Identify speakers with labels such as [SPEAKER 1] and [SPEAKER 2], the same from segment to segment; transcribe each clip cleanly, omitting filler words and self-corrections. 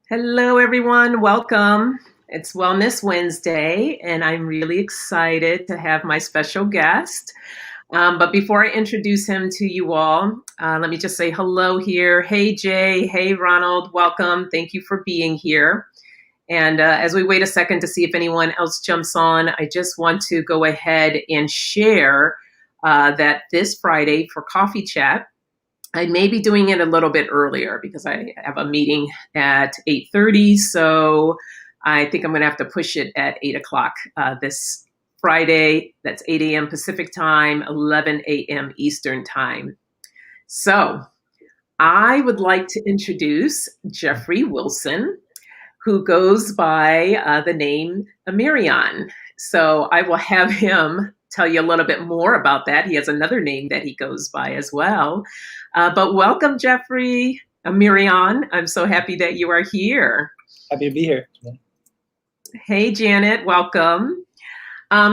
[SPEAKER 1] Hello, everyone. Welcome. It's Wellness Wednesday, and I'm really excited to have my special guest. But before I introduce him to you all, let me just say hello here. Hey, Jay. Hey, Ronald. Welcome. Thank you for being here. And as we wait a second to see if anyone else jumps on, I just want to go ahead and share that this Friday for Coffee Chat, I may be doing it a little bit earlier because I have a meeting at 8:30. So I think I'm going to have to push it at 8 o'clock this Friday. That's 8 a.m. Pacific time, 11 a.m. Eastern time. So I would like to introduce Jeffrey Wilson, who goes by the name Amyrion. So I will have him tell you a little bit more about that. He has another name that he goes by as well. But welcome, Jeffrey Amyrion. I'm so happy that you are here.
[SPEAKER 2] Happy to be here.
[SPEAKER 1] Hey, Janet, welcome.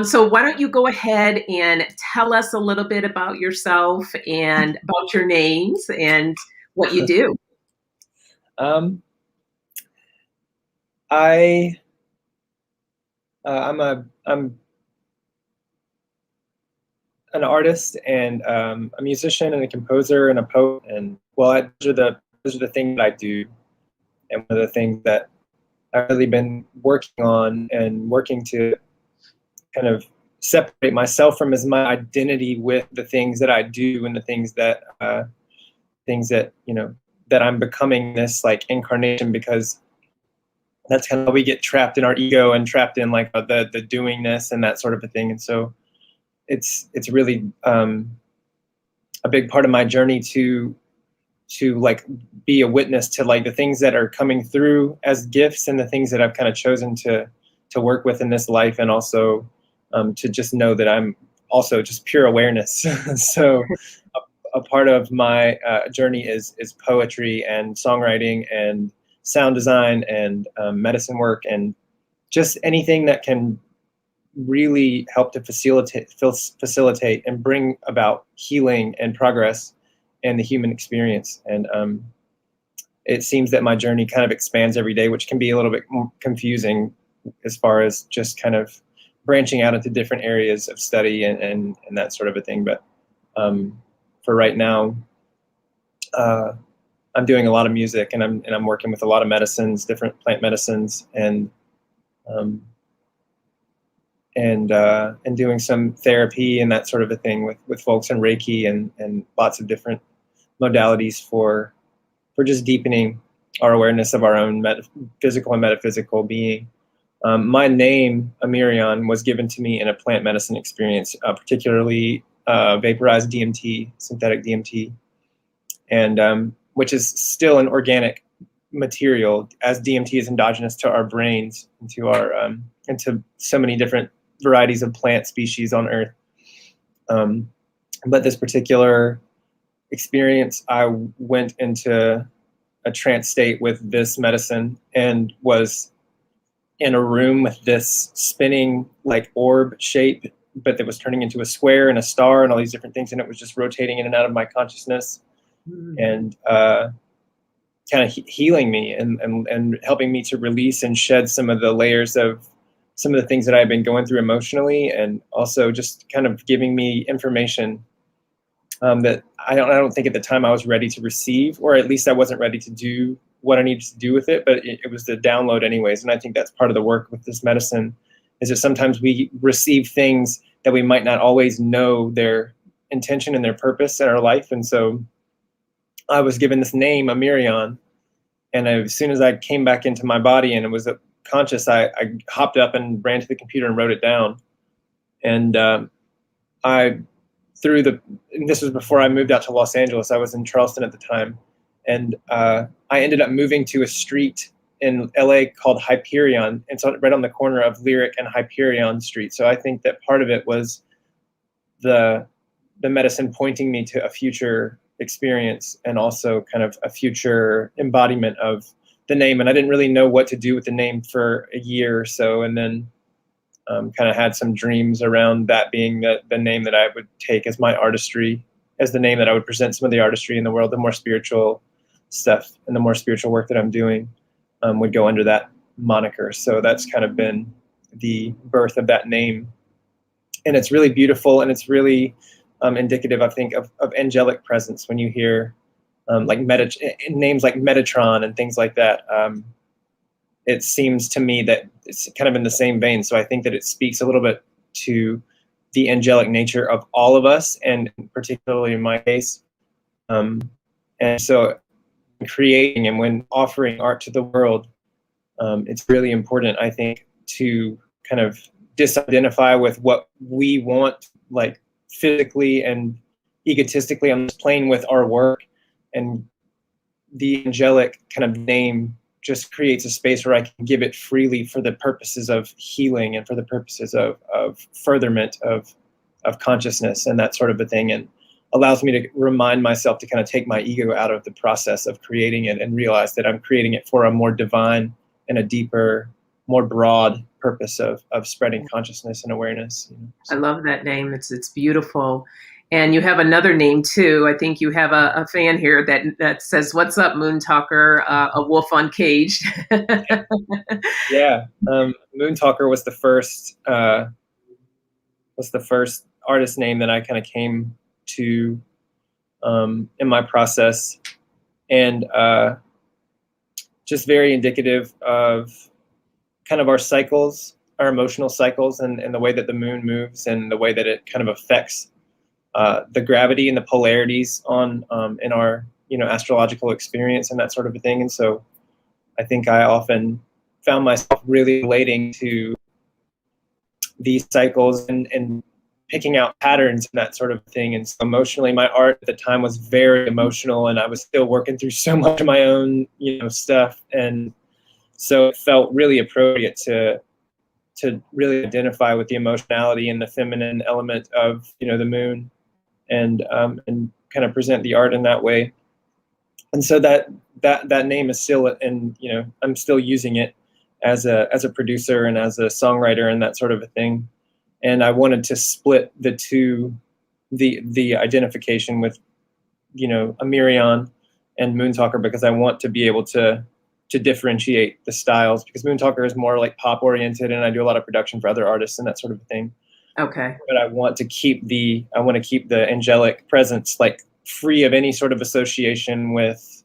[SPEAKER 1] So why don't you go ahead and tell us a little bit about yourself and about your names and what you do?
[SPEAKER 2] Um, I I'm an artist and a musician and a composer and a poet, and well, those are the things that I do, and one of the things that I've really been working on and working to kind of separate myself from is my identity with the things that I do and the things that that I'm becoming, this like incarnation, because that's kind of how we get trapped in our ego and trapped in like the doingness and that sort of a thing. And so it's really a big part of my journey to like be a witness to like the things that are coming through as gifts and the things that I've kind of chosen to work with in this life, and also to just know that I'm also just pure awareness. So a part of my journey is poetry and songwriting and sound design and medicine work, and just anything that can really help to facilitate and bring about healing and progress in the human experience. And it seems that my journey kind of expands every day, which can be a little bit more confusing as far as just kind of branching out into different areas of study and that sort of a thing. But for right now, I'm doing a lot of music, and I'm working with a lot of medicines, different plant medicines, um, and doing some therapy and that sort of a thing with folks in Reiki and lots of different modalities for just deepening our awareness of our own physical and metaphysical being. My name, Amyrion, was given to me in a plant medicine experience, particularly vaporized DMT, synthetic DMT, and which is still an organic material, as DMT is endogenous to our brains and to our into so many different varieties of plant species on Earth. But this particular experience, I went into a trance state with this medicine and was in a room with this spinning like orb shape, but that was turning into a square and a star and all these different things, and it was just rotating in and out of my consciousness. And kind of healing me and helping me to release and shed some of the layers of some of the things that I've been going through emotionally, and also just kind of giving me information that I don't think at the time I was ready to receive, or at least I wasn't ready to do what I needed to do with it, but it was the download anyways. And I think that's part of the work with this medicine, is that sometimes we receive things that we might not always know their intention and their purpose in our life. And so I was given this name, Amyrion, and as soon as I came back into my body and it was conscious, I hopped up and ran to the computer and wrote it down. And I and this was before I moved out to Los Angeles. I was in Charleston at the time, and I ended up moving to a street in LA called Hyperion. It's right on the corner of Lyric and Hyperion Street. So I think that part of it was the medicine pointing me to a future experience, and also kind of a future embodiment of the name. And I didn't really know what to do with the name for a year or so, and then kind of had some dreams around that being the name that I would take as my artistry, as the name that I would present some of the artistry in the world, the more spiritual stuff and the more spiritual work that I'm doing. would go under that moniker. So that's kind of been the birth of that name. And it's really beautiful, and it's really indicative, I think, of angelic presence when you hear like names like Metatron and things like that. It seems to me that it's kind of in the same vein. So I think that it speaks a little bit to the angelic nature of all of us, and particularly in my case. And so creating and when offering art to the world, it's really important, I think, to kind of disidentify with what we want, like physically and egotistically on this plane with our work. And the angelic kind of name just creates a space where I can give it freely for the purposes of healing and for the purposes of furtherment of consciousness and that sort of a thing, and allows me to remind myself to kind of take my ego out of the process of creating it and realize that I'm creating it for a more divine and a deeper, more broad purpose of spreading consciousness and awareness.
[SPEAKER 1] I love that name. It's beautiful. And you have another name too. I think you have a fan here that says, "What's up, Moontalkr? A wolf uncaged."
[SPEAKER 2] Yeah, Moontalkr was the first artist name that I kind of came to in my process, and just very indicative of kind of our cycles, our emotional cycles, and the way that the moon moves and the way that it kind of affects the gravity and the polarities on in our astrological experience and that sort of a thing. And so I think I often found myself really relating to these cycles and picking out patterns and that sort of thing. And so emotionally, my art at the time was very emotional, and I was still working through so much of my own stuff. And so it felt really appropriate to really identify with the emotionality and the feminine element of the moon, and kind of present the art in that way. And so that name is still, and I'm still using it as a producer and as a songwriter and that sort of a thing. And I wanted to split the two, the identification with Amyrion and Moontalkr, because I want to be able to differentiate the styles, because Moontalkr is more like pop oriented, and I do a lot of production for other artists and that sort of a thing.
[SPEAKER 1] Okay.
[SPEAKER 2] But I want to keep the angelic presence like free of any sort of association with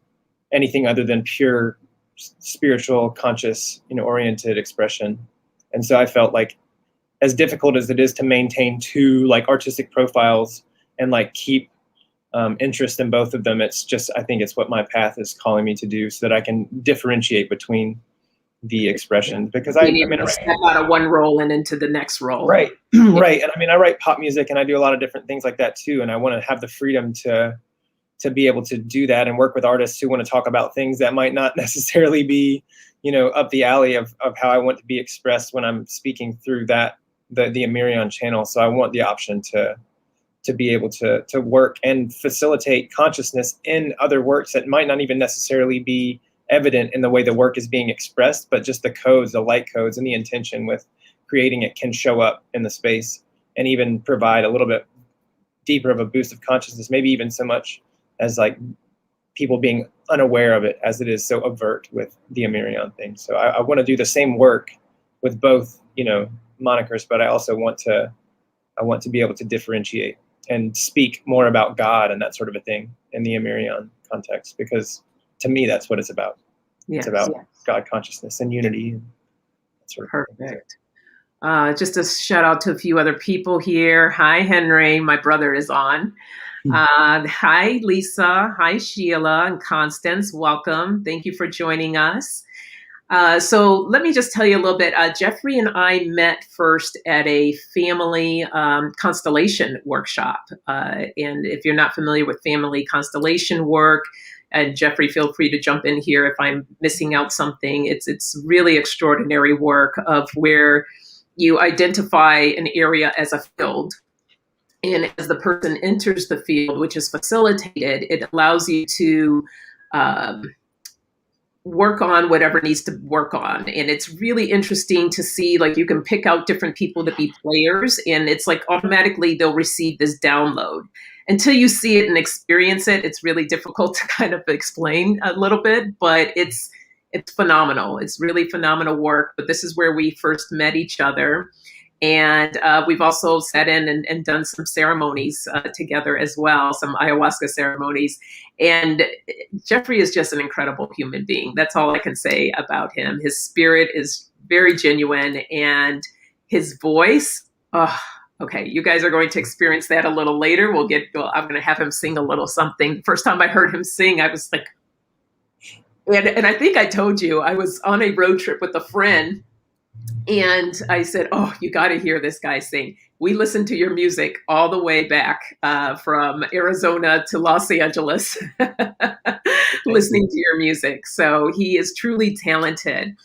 [SPEAKER 2] anything other than pure spiritual, conscious, oriented expression. And so I felt like, as difficult as it is to maintain two like artistic profiles and like keep interest in both of them, I think it's what my path is calling me to do, so that I can differentiate between the expressions. Because I
[SPEAKER 1] step out of one role and into the next role.
[SPEAKER 2] Right. Right. And I write pop music, and I do a lot of different things like that too. And I want to have the freedom to be able to do that and work with artists who want to talk about things that might not necessarily be, up the alley of how I want to be expressed when I'm speaking through the Amyrion channel. So I want the option to be able to work and facilitate consciousness in other works that might not even necessarily be evident in the way the work is being expressed, but just the codes, the light codes, and the intention with creating it can show up in the space and even provide a little bit deeper of a boost of consciousness, maybe even so much as like people being unaware of it as it is so overt with the Amyrion thing. So I want to do the same work with both, monikers, but I also want to be able to differentiate and speak more about God and that sort of a thing in the Amyrion context, because to me, that's what it's about. Yes. It's about God consciousness and unity. And that sort of
[SPEAKER 1] perfect. Just a shout out to a few other people here. Hi, Henry. My brother is on. Hi, Lisa. Hi, Sheila and Constance. Welcome. Thank you for joining us. So let me just tell you a little bit. Jeffrey and I met first at a family constellation workshop. And if you're not familiar with family constellation work, and Jeffrey, feel free to jump in here if I'm missing out something. It's really extraordinary work of where you identify an area as a field. And as the person enters the field, which is facilitated, it allows you to work on whatever needs to work on. And it's really interesting to see, like, you can pick out different people to be players, and it's like automatically they'll receive this download. Until you see it and experience it, it's really difficult to kind of explain a little bit, but it's it's phenomenal. It's really phenomenal work. But this is where we first met each other. And we've also sat in and done some ceremonies together as well, some ayahuasca ceremonies. And Jeffrey is just an incredible human being. That's all I can say about him. His spirit is very genuine, and his voice, oh, okay, you guys are going to experience that a little later. I'm going to have him sing a little something. First time I heard him sing, I was like, and I think I told you, I was on a road trip with a friend, and I said, "Oh, you got to hear this guy sing." We listened to your music all the way back from Arizona to Los Angeles, listening to your music. So he is truly talented.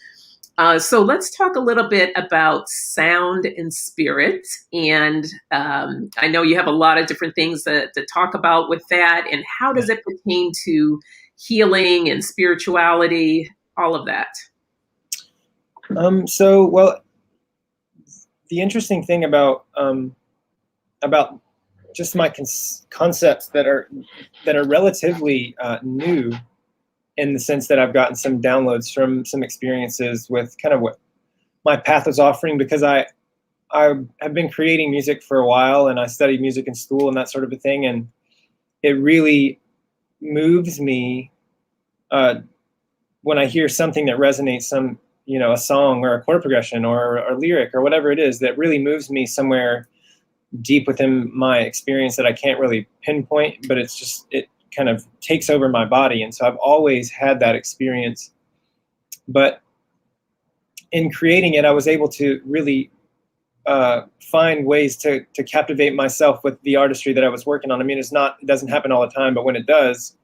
[SPEAKER 1] So let's talk a little bit about sound and spirit. And I know you have a lot of different things to talk about with that. And how does it pertain to healing and spirituality, all of that?
[SPEAKER 2] Well, the interesting thing about just my concepts that are relatively new, in the sense that I've gotten some downloads from some experiences with kind of what my path was offering, because I have been creating music for a while, and I studied music in school and that sort of a thing, and it really moves me when I hear something that resonates, a song or a chord progression or a lyric or whatever it is that really moves me somewhere deep within my experience that I can't really pinpoint, but it kind of takes over my body. And so I've always had that experience. But in creating it, I was able to really find ways to captivate myself with the artistry that I was working on. I mean, it doesn't happen all the time, but when it does,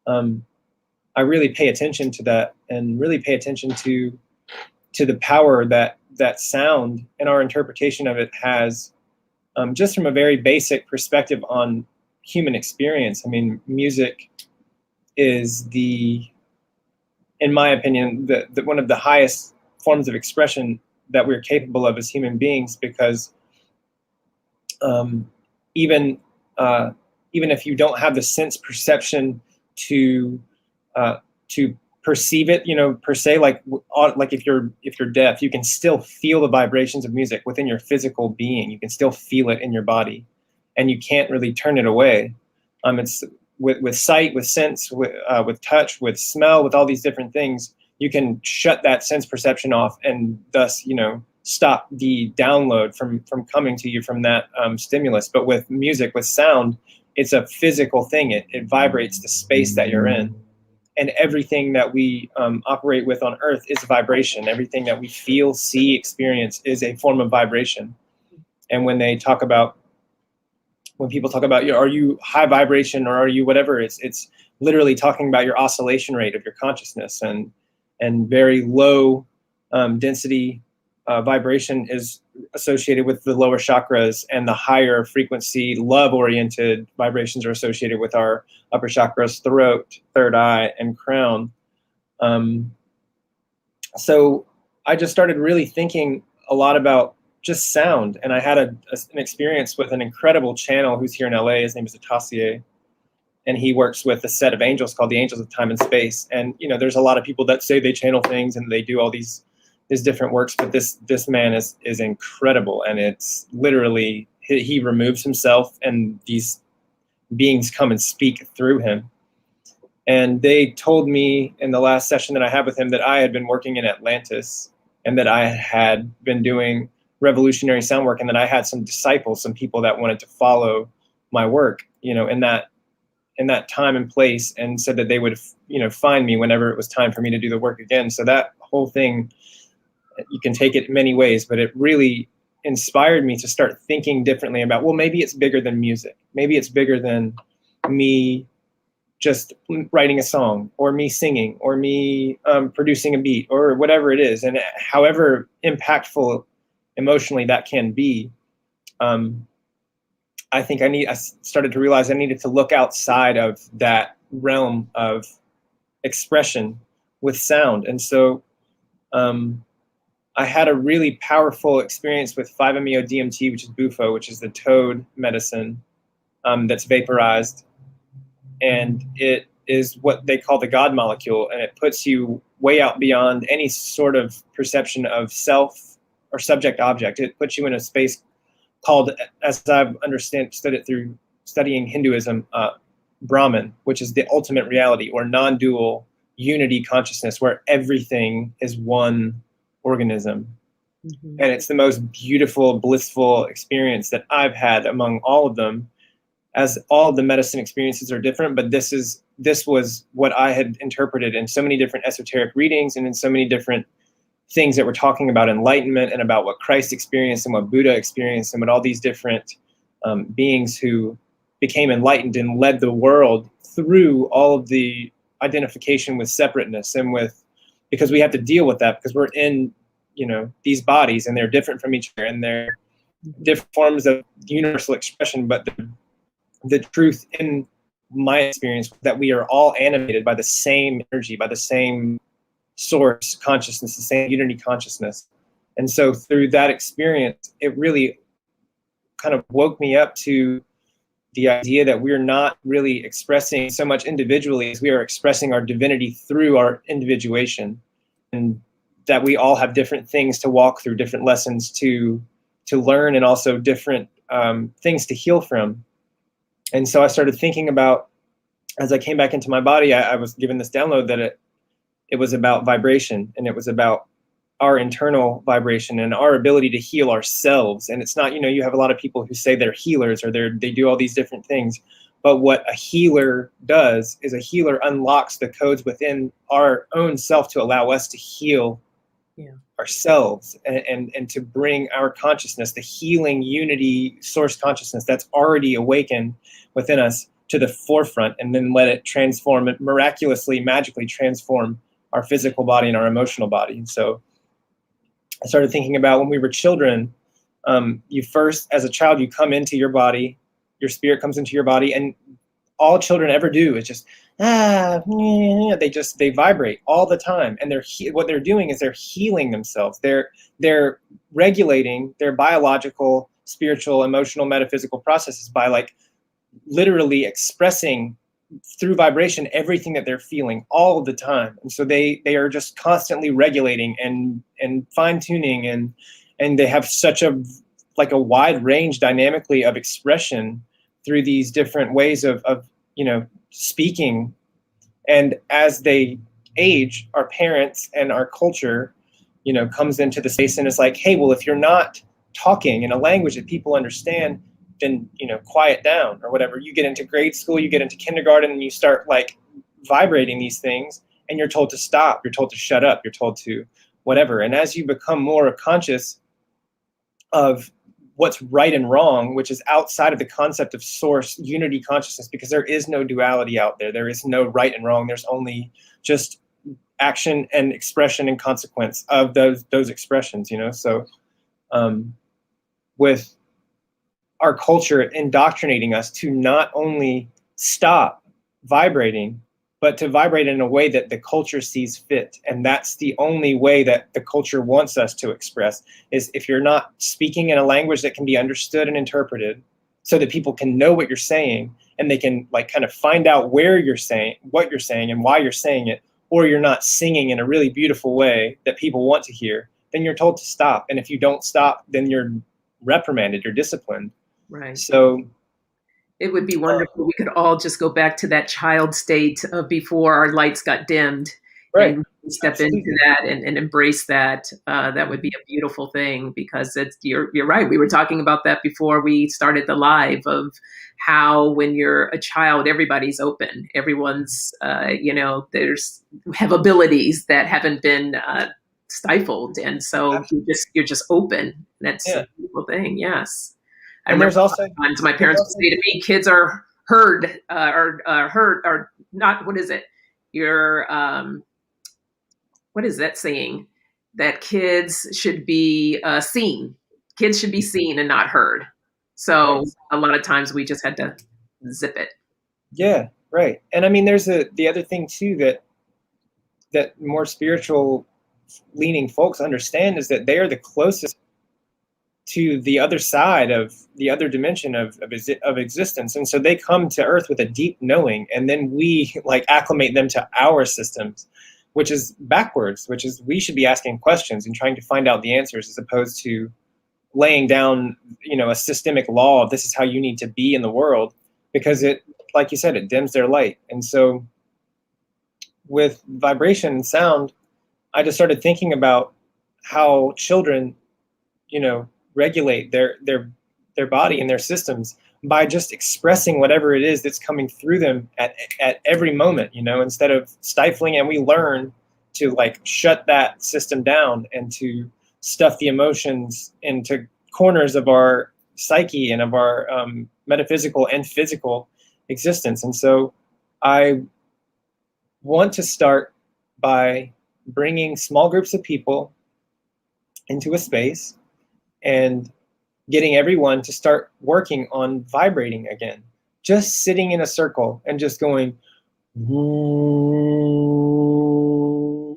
[SPEAKER 2] I really pay attention to that, and really pay attention to the power that sound and our interpretation of it has, just from a very basic perspective on human experience. I mean, music is in my opinion, the one of the highest forms of expression that we're capable of as human beings, because even if you don't have the sense perception to perceive it, per se, like if you're deaf, you can still feel the vibrations of music within your physical being. You can still feel it in your body, and you can't really turn it away. It's with sight, with sense, with touch, with smell, with all these different things. You can shut that sense perception off, and thus, stop the download from coming to you from that stimulus. But with music, with sound, it's a physical thing. It vibrates the space that you're in. And everything that we operate with on Earth is vibration. Everything that we feel, see, experience is a form of vibration. And when people talk about, are you high vibration or are you whatever, it's literally talking about your oscillation rate of your consciousness, and very low density vibration is associated with the lower chakras, and the higher frequency love-oriented vibrations are associated with our upper chakras, throat, third eye, and crown. So I just started really thinking a lot about just sound, and I had an experience with an incredible channel who's here in LA. His name is Atassier, and he works with a set of angels called the Angels of Time and Space. And there's a lot of people that say they channel things and they do all these different works, but this man is incredible, and it's literally he removes himself, and these beings come and speak through him. And they told me in the last session that I had with him that I had been working in Atlantis, and that I had been doing revolutionary sound work, and that I had some disciples, some people that wanted to follow my work, in that time and place, and said that they would, find me whenever it was time for me to do the work again. So that whole thing, you can take it many ways, but it really inspired me to start thinking differently about, well, maybe it's bigger than music. Maybe it's bigger than me just writing a song, or me singing, or me producing a beat, or whatever it is. And however impactful emotionally that can be, I think I started to realize I needed to look outside of that realm of expression with sound. And so I had a really powerful experience with 5-MeO-DMT, which is Bufo, which is the toad medicine that's vaporized. And it is what they call the God molecule, and it puts you way out beyond any sort of perception of self or subject object. It puts you in a space called, as I've understood it through studying Hinduism, Brahman, which is the ultimate reality, or non-dual unity consciousness, where everything is one organism.
[SPEAKER 1] Mm-hmm.
[SPEAKER 2] And it's the most beautiful, blissful experience that I've had among all of them, as all of the medicine experiences are different, but this was what I had interpreted in so many different esoteric readings and in so many different things that were talking about enlightenment and about what Christ experienced and what Buddha experienced and what all these different beings who became enlightened and led the world through all of the identification with separateness and with, because we have to deal with that because we're in, these bodies and they're different from each other and they're different forms of universal expression, but the truth in my experience that we are all animated by the same energy, by the same source consciousness, the same unity consciousness. And so through that experience, it really kind of woke me up to the idea that we're not really expressing so much individually as we are expressing our divinity through our individuation, and that we all have different things to walk through, different lessons to learn, and also different things to heal from. And so I started thinking about, as I came back into my body, I was given this download that it was about vibration, and it was about our internal vibration and our ability to heal ourselves. And it's not, you have a lot of people who say they're healers or they do all these different things. But what a healer does is a healer unlocks the codes within our own self to allow us to heal ourselves and to bring our consciousness, the healing unity source consciousness that's already awakened within us, to the forefront, and then let it transform, it miraculously, magically transform our physical body and our emotional body. And so I started thinking about when we were children, you first, as a child, you come into your body, your spirit comes into your body, and all children ever do is just, they vibrate all the time. And what they're doing is they're healing themselves. They're regulating their biological, spiritual, emotional, metaphysical processes by literally expressing through vibration everything that they're feeling all the time. And so they are just constantly regulating and fine-tuning, and they have such a wide range dynamically of expression through these different ways of speaking. And as they age, our parents and our culture comes into the space and is like, hey, well, if you're not talking in a language that people understand, then quiet down, or whatever. You get into grade school, you get into kindergarten, and you start vibrating these things, and you're told to stop, you're told to shut up, you're told to whatever. And as you become more conscious of what's right and wrong, which is outside of the concept of source unity consciousness, because there is no duality out there, there is no right and wrong, there's only just action and expression and consequence of those expressions. So with our culture indoctrinating us to not only stop vibrating, but to vibrate in a way that the culture sees fit. And that's the only way that the culture wants us to express, is if you're not speaking in a language that can be understood and interpreted so that people can know what you're saying, and they can kind of find out where you're saying, what you're saying and why you're saying it, or you're not singing in a really beautiful way that people want to hear, then you're told to stop. And if you don't stop, then you're reprimanded, you're disciplined.
[SPEAKER 1] Right.
[SPEAKER 2] So
[SPEAKER 1] it would be wonderful. We could all just go back to that child state of before our lights got dimmed,
[SPEAKER 2] right.
[SPEAKER 1] and step
[SPEAKER 2] Absolutely.
[SPEAKER 1] into that and embrace that. That would be a beautiful thing, because you're right. We were talking about that before we started the live, of how when you're a child, everybody's open. Everyone's, there's have abilities that haven't been stifled, and so you're just open. That's a beautiful thing. Yes. I
[SPEAKER 2] And
[SPEAKER 1] remember
[SPEAKER 2] there's also
[SPEAKER 1] times my parents would say to me, "Kids are heard, or not. What is it? You're what is that saying? That kids should be seen. Kids should be seen and not heard." So a lot of times we just had to zip it.
[SPEAKER 2] Yeah, right. And I mean, there's the other thing too that more spiritual leaning folks understand, is that they are the closest to the other side of the other dimension of existence. And so they come to Earth with a deep knowing, and then we like acclimate them to our systems, which is backwards, which is we should be asking questions and trying to find out the answers, as opposed to laying down, a systemic law of this is how you need to be in the world, because it, like you said, it dims their light. And so with vibration and sound, I just started thinking about how children, regulate their body and their systems by just expressing whatever it is that's coming through them at every moment, instead of stifling. And we learn to like shut that system down and to stuff the emotions into corners of our psyche and of our metaphysical and physical existence. And so I want to start by bringing small groups of people into a space and getting everyone to start working on vibrating again, just sitting in a circle and just going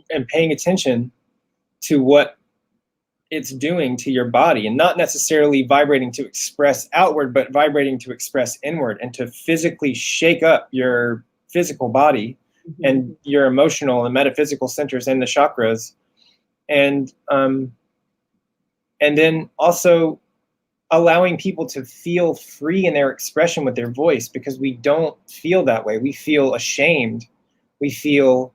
[SPEAKER 2] and paying attention to what it's doing to your body, and not necessarily vibrating to express outward, but vibrating to express inward and to physically shake up your physical body and your emotional and metaphysical centers and the chakras. And then also allowing people to feel free in their expression with their voice, because we don't feel that way. We feel ashamed. We feel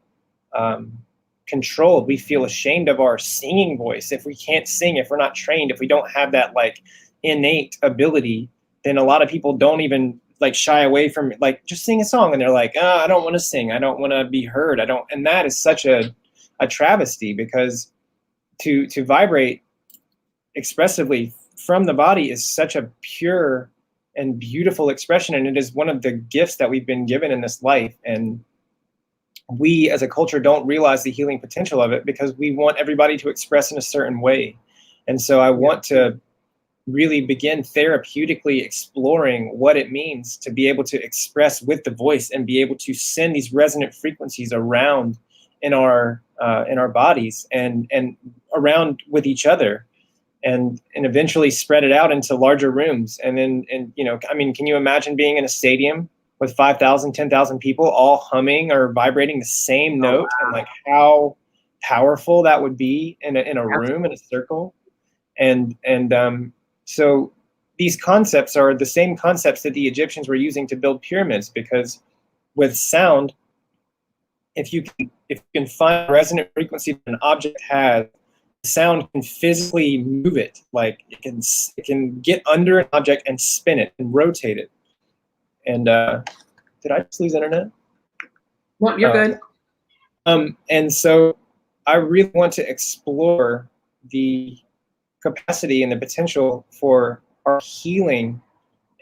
[SPEAKER 2] controlled. We feel ashamed of our singing voice. If we can't sing, if we're not trained, if we don't have that like innate ability, then a lot of people don't even like shy away from like just sing a song, and they're like, oh, I don't want to sing. I don't want to be heard. And that is such a travesty, because to vibrate expressively from the body is such a pure and beautiful expression, and it is one of the gifts that we've been given in this life. And we as a culture don't realize the healing potential of it, because we want everybody to express in a certain way. And so I want to really begin therapeutically exploring what it means to be able to express with the voice and be able to send these resonant frequencies around in our bodies and around with each other, and eventually spread it out into larger rooms. And then, can you imagine being in a stadium with 5,000, 10,000 people all humming or vibrating the same note?
[SPEAKER 1] Wow.
[SPEAKER 2] And like how powerful that would be in a room, in a circle. And so these concepts are the same concepts that the Egyptians were using to build pyramids, because with sound, if you can find a resonant frequency that an object has, sound can physically move it. Like it can get under an object and spin it and rotate it. And did I just lose internet?
[SPEAKER 1] No, you're good.
[SPEAKER 2] And so I really want to explore the capacity and the potential for our healing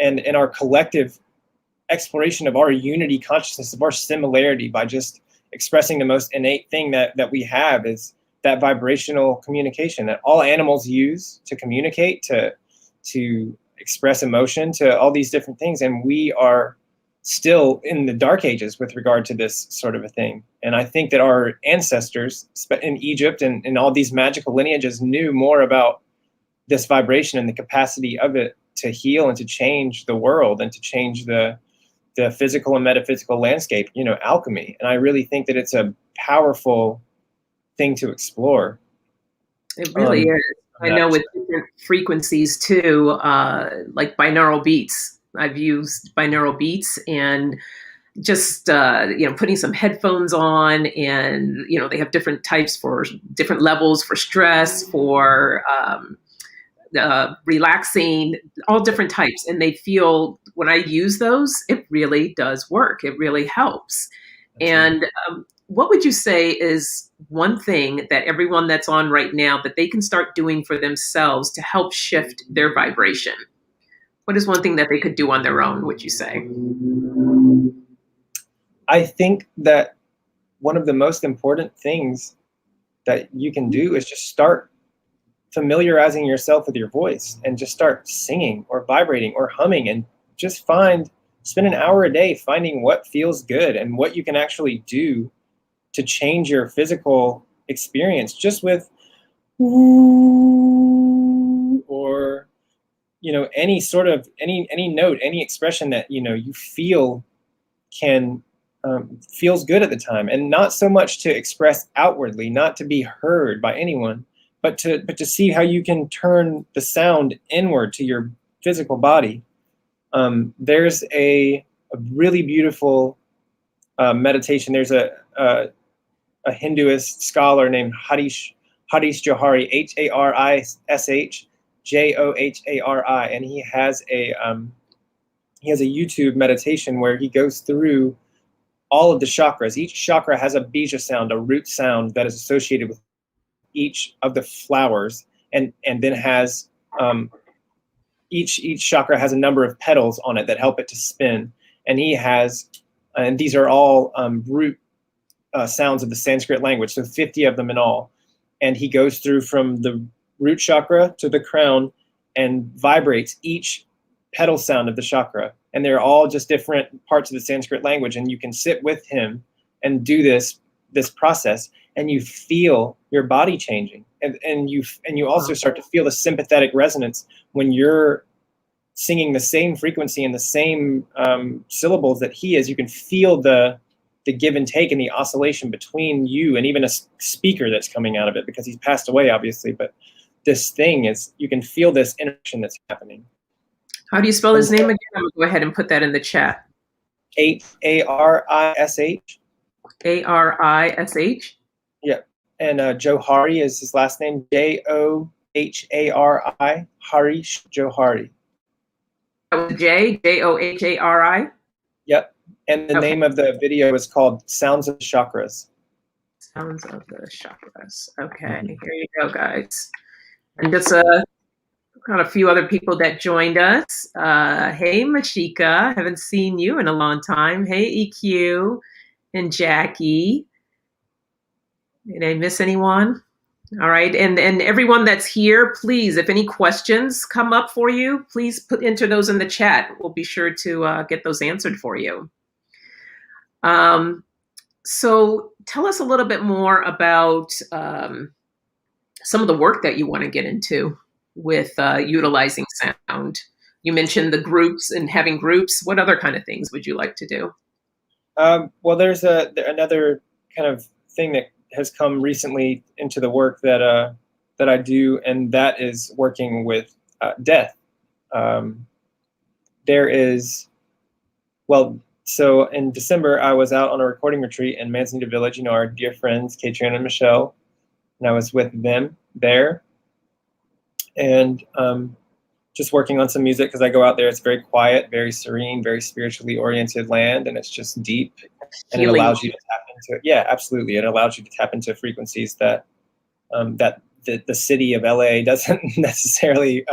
[SPEAKER 2] and our collective exploration of our unity consciousness, of our similarity, by just expressing the most innate thing that we have, is that vibrational communication that all animals use to communicate, to express emotion, to all these different things. And we are still in the dark ages with regard to this sort of a thing. And I think that our ancestors in Egypt and all these magical lineages knew more about this vibration and the capacity of it to heal and to change the world and to change the physical and metaphysical landscape, alchemy. And I really think that it's a powerful thing to explore.
[SPEAKER 1] It really is. I know with different frequencies too, like binaural beats. I've used binaural beats and just putting some headphones on, and they have different types for different levels for stress, for relaxing, all different types. And they feel, when I use those, it really does work. It really helps. That's and what would you say is one thing that everyone that's on right now that they can start doing for themselves to help shift their vibration? What is one thing that they could do on their own, would you say?
[SPEAKER 2] I think that one of the most important things that you can do is just start familiarizing yourself with your voice, and just start singing or vibrating or humming, and just spend an hour a day finding what feels good and what you can actually do to change your physical experience, just with or any sort of any note, any expression that you feel can feels good at the time, and not so much to express outwardly, not to be heard by anyone, but to see how you can turn the sound inward to your physical body. There's a really beautiful meditation. There's a Hinduist scholar named Harish Johari, Harish Johari, and he has a YouTube meditation where he goes through all of the chakras. Each chakra has a bija sound, a root sound that is associated with each of the flowers, and then has each chakra has a number of petals on it that help it to spin. And and these are all root sounds of the Sanskrit language, so 50 of them in all. And he goes through from the root chakra to the crown and vibrates each petal sound of the chakra. And they're all just different parts of the Sanskrit language. And you can sit with him and do this process, and you feel your body changing. And you also start to feel the sympathetic resonance when you're singing the same frequency and the same syllables that he is. You can feel the give and take and the oscillation between you and even a speaker that's coming out of it, because he's passed away, obviously. But this thing is, you can feel this interaction that's happening.
[SPEAKER 1] How do you spell his name again? I'm going to go ahead and put that in the chat.
[SPEAKER 2] Harish.
[SPEAKER 1] Arish?
[SPEAKER 2] Yeah. And Johari is his last name, Johari, Harish Johari.
[SPEAKER 1] That was Johari?
[SPEAKER 2] Yep. And the name of the video is called Sounds of the Chakras.
[SPEAKER 1] Sounds of the Chakras. Okay, Here you go, guys. And just got a few other people that joined us. Hey, Mashika, haven't seen you in a long time. Hey, EQ and Jackie. Did I miss anyone? All right, and everyone that's here, please, if any questions come up for you, please enter those in the chat. We'll be sure to get those answered for you. So tell us a little bit more about some of the work that you want to get into with utilizing sound. You mentioned the groups and having groups. What other kind of things would you like to do?
[SPEAKER 2] Well, there's another kind of thing that has come recently into the work that I do, and that is working with death. So in December, I was out on a recording retreat in Manzanita Village, our dear friends, Katrin and Michelle, and I was with them there. And just working on some music, because I go out there, it's very quiet, very serene, very spiritually oriented land, and it's just deep. And it allows you to tap into it. Yeah, absolutely. It allows you to tap into frequencies that the city of LA doesn't necessarily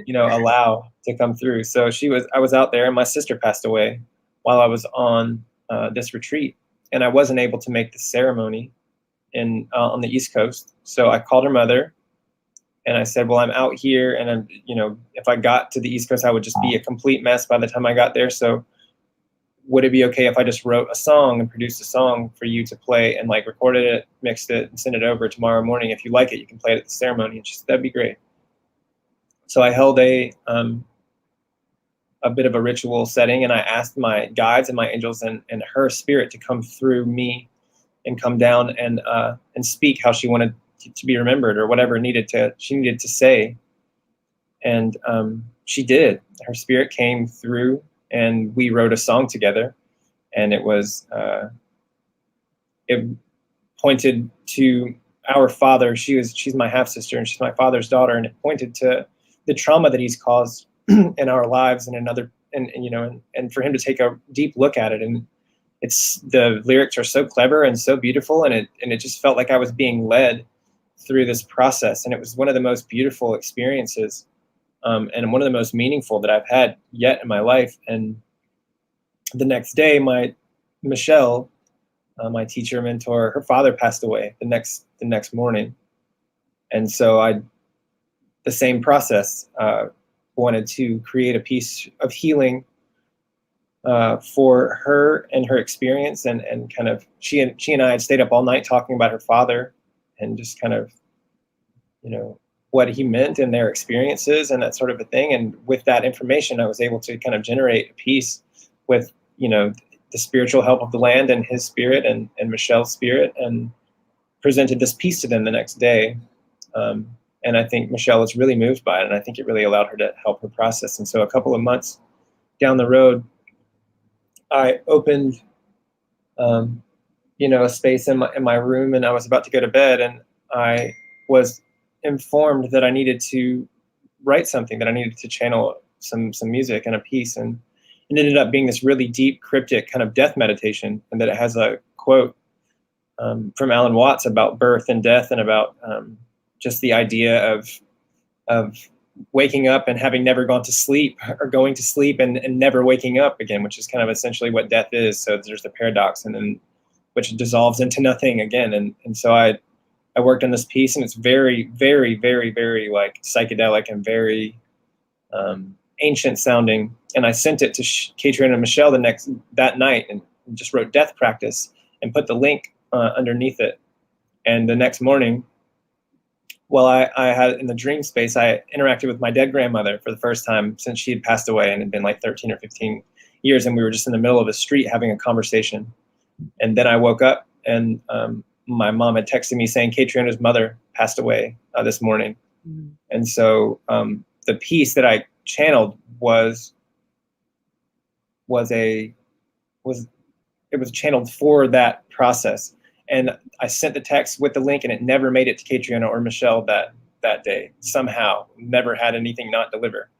[SPEAKER 2] allow to come through. So I was out there, and my sister passed away while I was on this retreat, and I wasn't able to make the ceremony on the East Coast. So I called her mother, and I said, well, I'm out here, and I'm, if I got to the East Coast, I would just be a complete mess by the time I got there. So would it be okay if I just wrote a song and produced a song for you to play, and recorded it, mixed it, and sent it over tomorrow morning? If you like it, you can play it at the ceremony. And she said, that'd be great. So I held a bit of a ritual setting, and I asked my guides and my angels and her spirit to come through me and come down and speak how she wanted to be remembered, or whatever she needed to say. And she did. Her spirit came through, and we wrote a song together, and it pointed to our father. She's my half sister, and she's my father's daughter, and it pointed to the trauma that he's caused in our lives, and for him to take a deep look at it. And the lyrics are so clever and so beautiful, and it just felt like I was being led through this process, and it was one of the most beautiful experiences, and one of the most meaningful that I've had yet in my life. And the next day, Michelle, my teacher, mentor, her father passed away the next morning, and so the same process, wanted to create a piece of healing for her and her experience, and kind of she and I had stayed up all night talking about her father, and just kind of what he meant and their experiences and that sort of a thing. And with that information, I was able to kind of generate a piece with, the spiritual help of the land and his spirit and Michelle's spirit, and presented this piece to them the next day. And I think Michelle was really moved by it, and I think it really allowed her to help her process. And so a couple of months down the road, I opened, a space in my room, and I was about to go to bed, and I was informed that I needed to write something, that I needed to channel some music and a piece. And it ended up being this really deep, cryptic kind of death meditation, and that it has a quote from Alan Watts about birth and death, and about just the idea of waking up and having never gone to sleep, or going to sleep and never waking up again, which is kind of essentially what death is. So there's the paradox, and then which dissolves into nothing again. And so I worked on this piece, and it's very, very, very, very like psychedelic and very ancient sounding. And I sent it to Katrina and Michelle that night, and just wrote death practice and put the link underneath it. And the next morning, I had in the dream space, I interacted with my dead grandmother for the first time since she had passed away, and it had been like 13 or 15 years. And we were just in the middle of a street having a conversation. And then I woke up, and my mom had texted me saying Katrina's mother passed away this morning. Mm-hmm. And so the piece that I channeled was channeled for that process. And I sent the text with the link, and it never made it to Katrina or Michelle that day. Somehow, never had anything not deliver.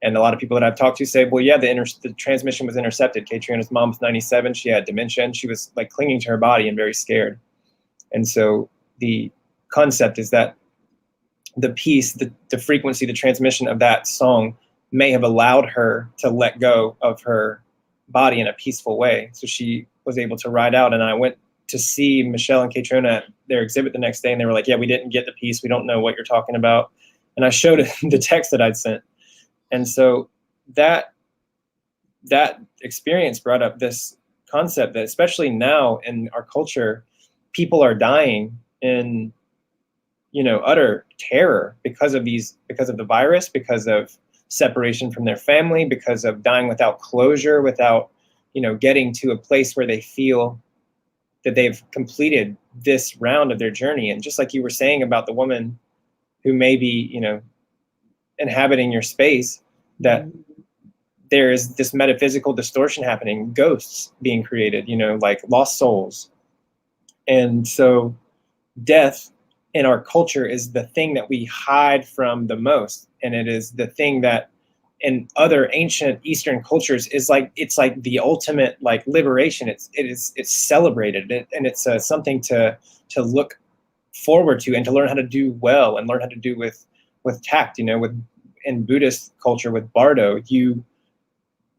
[SPEAKER 2] And a lot of people that I've talked to say, well, yeah, the transmission was intercepted. Katrina's mom was 97. She had dementia, and she was like clinging to her body and very scared. And so the concept is that the piece, the frequency, the transmission of that song may have allowed her to let go of her body in a peaceful way. So she was able to ride out. And I went to see Michelle and Katrina at their exhibit the next day, and they were like, yeah, we didn't get the piece. We don't know what you're talking about. And I showed the text that I'd sent. And so that experience brought up this concept that, especially now in our culture, people are dying in, utter terror because of the virus, because of separation from their family, because of dying without closure, without, getting to a place where they feel that they've completed this round of their journey. And just like you were saying about the woman who may be, inhabiting your space, that there is this metaphysical distortion happening, ghosts being created, like lost souls. And so death in our culture is the thing that we hide from the most. And it is the thing that in other ancient Eastern cultures is like, it's like the ultimate like liberation. It's celebrated, and it's something to look forward to, and to learn how to do well, and learn how to do with tact. In Buddhist culture, with Bardo, you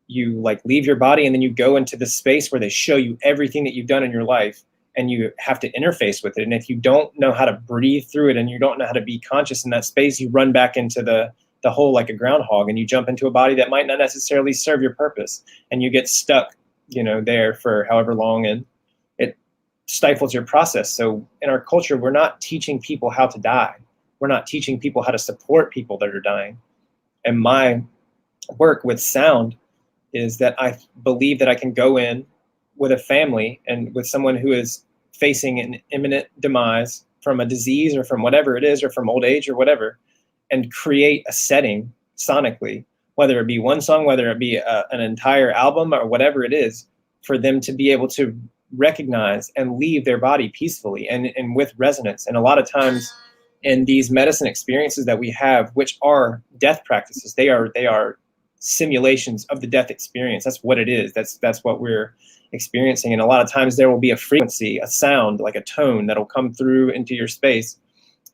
[SPEAKER 2] like leave your body, and then you go into the space where they show you everything that you've done in your life, and you have to interface with it. And if you don't know how to breathe through it, and you don't know how to be conscious in that space, you run back into the hole like a groundhog, and you jump into a body that might not necessarily serve your purpose, and you get stuck, there for however long, and it stifles your process. So in our culture, we're not teaching people how to die. We're not teaching people how to support people that are dying. And my work with sound is that I believe that I can go in with a family and with someone who is facing an imminent demise from a disease, or from whatever it is, or from old age or whatever, and create a setting sonically, whether it be one song, whether it be an entire album, or whatever it is, for them to be able to recognize and leave their body peacefully and with resonance. And a lot of times in these medicine experiences that we have, which are death practices, they are simulations of the death experience. That's what it is. That's what we're experiencing. And a lot of times there will be a frequency, a sound, like a tone that'll come through into your space.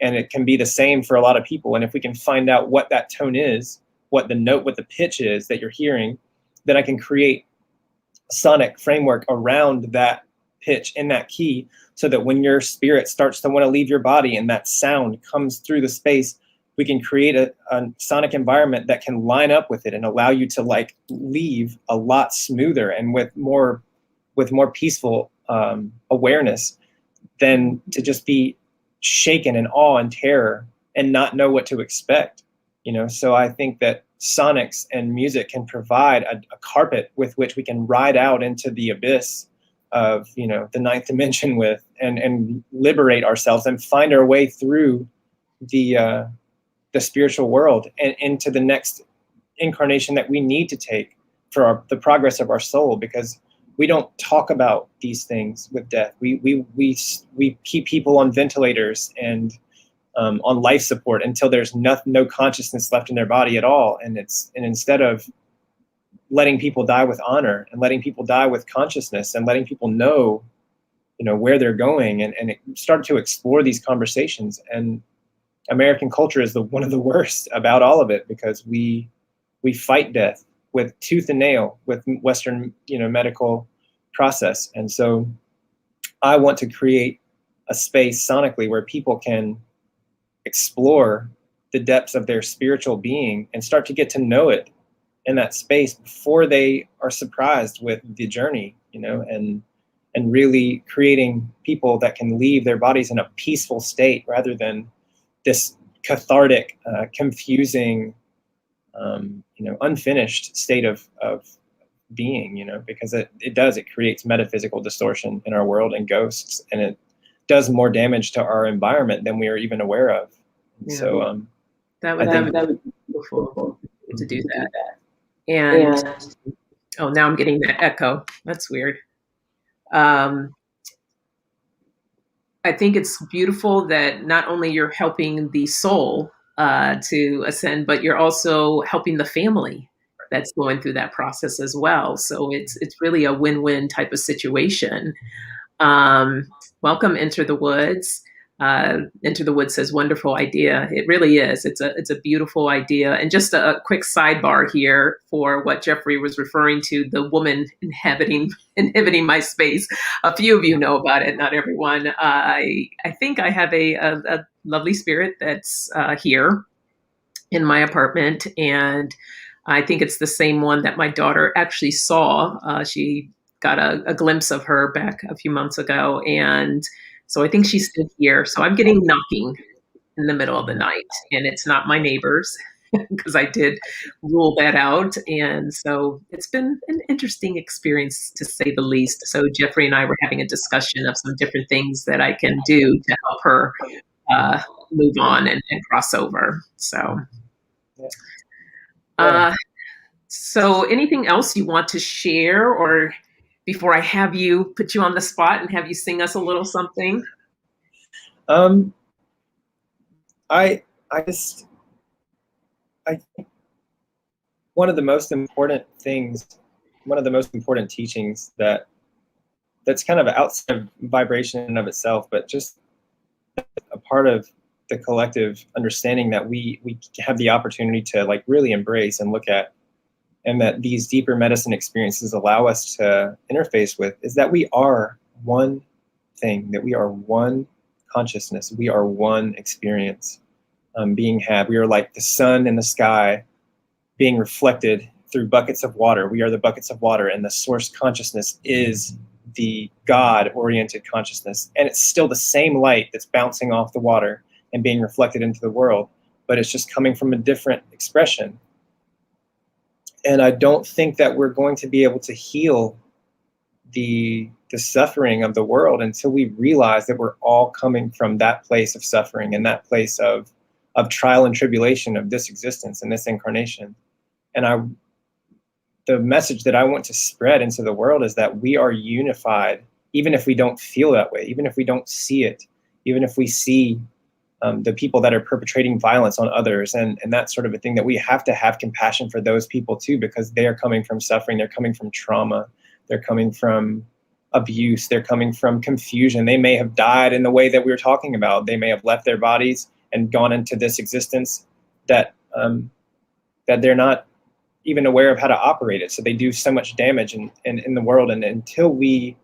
[SPEAKER 2] And it can be the same for a lot of people. And if we can find out what that tone is, what the note, what the pitch is that you're hearing, then I can create a sonic framework around that pitch in that key, so that when your spirit starts to want to leave your body and that sound comes through the space, we can create a sonic environment that can line up with it and allow you to like leave a lot smoother and with more peaceful awareness than to just be shaken in awe and terror and not know what to expect. So I think that sonics and music can provide a carpet with which we can ride out into the abyss of the ninth dimension with, and liberate ourselves and find our way through the spiritual world and into the next incarnation that we need to take for the progress of our soul, because we don't talk about these things with death. We keep people on ventilators and on life support until there's no consciousness left in their body at all. And instead of letting people die with honor and letting people die with consciousness and letting people know, where they're going, and it started to explore these conversations. And American culture is one of the worst about all of it, because we fight death with tooth and nail with Western, medical process. And so I want to create a space sonically where people can explore the depths of their spiritual being and start to get to know it in that space before they are surprised with the journey, and really creating people that can leave their bodies in a peaceful state rather than this cathartic, confusing, unfinished state of being, because it creates metaphysical distortion in our world and ghosts, and it does more damage to our environment than we are even aware of.
[SPEAKER 1] Yeah.
[SPEAKER 2] So
[SPEAKER 1] that would be beautiful to do that. And oh, now I'm getting that echo. That's weird. I think it's beautiful that not only you're helping the soul to ascend, but you're also helping the family that's going through that process as well. So it's really a win-win type of situation. Welcome, Enter the Woods. Enter the Woods says, wonderful idea. It really is. It's a beautiful idea. And just a quick sidebar here for what Jeffrey was referring to, the woman inhibiting my space. A few of you know about it, not everyone. I think I have a lovely spirit that's here in my apartment, and I think it's the same one that my daughter actually saw. She got a glimpse of her back a few months ago, and so I think she's still here. So I'm getting knocking in the middle of the night, and it's not my neighbors, because I did rule that out. And so it's been an interesting experience, to say the least. So Jeffrey and I were having a discussion of some different things that I can do to help her move on and cross over. So, so anything else you want to share, or before I have you put you on the spot and have you sing us a little something?
[SPEAKER 2] I think one of the most important teachings that's kind of outside of vibration in and of itself, but just a part of the collective understanding that we have the opportunity to really embrace and look at, and that these deeper medicine experiences allow us to interface with, is that we are one thing, that we are one consciousness, we are one experience being had. We are like the sun in the sky being reflected through buckets of water. We are the buckets of water, and the source consciousness is the God-oriented consciousness. And it's still the same light that's bouncing off the water and being reflected into the world, but it's just coming from a different expression. And I don't think that we're going to be able to heal the suffering of the world until we realize that we're all coming from that place of suffering and that place of trial and tribulation of this existence and this incarnation. And the message that I want to spread into the world is that we are unified, even if we don't feel that way, even if we don't see it, even if we see the people that are perpetrating violence on others and that sort of a thing, that we have to have compassion for those people too, because they are coming from suffering, they're coming from trauma, they're coming from abuse, they're coming from confusion. They may have died in the way that we were talking about. They may have left their bodies and gone into this existence that they're not even aware of how to operate it. So they do so much damage in the world. And until we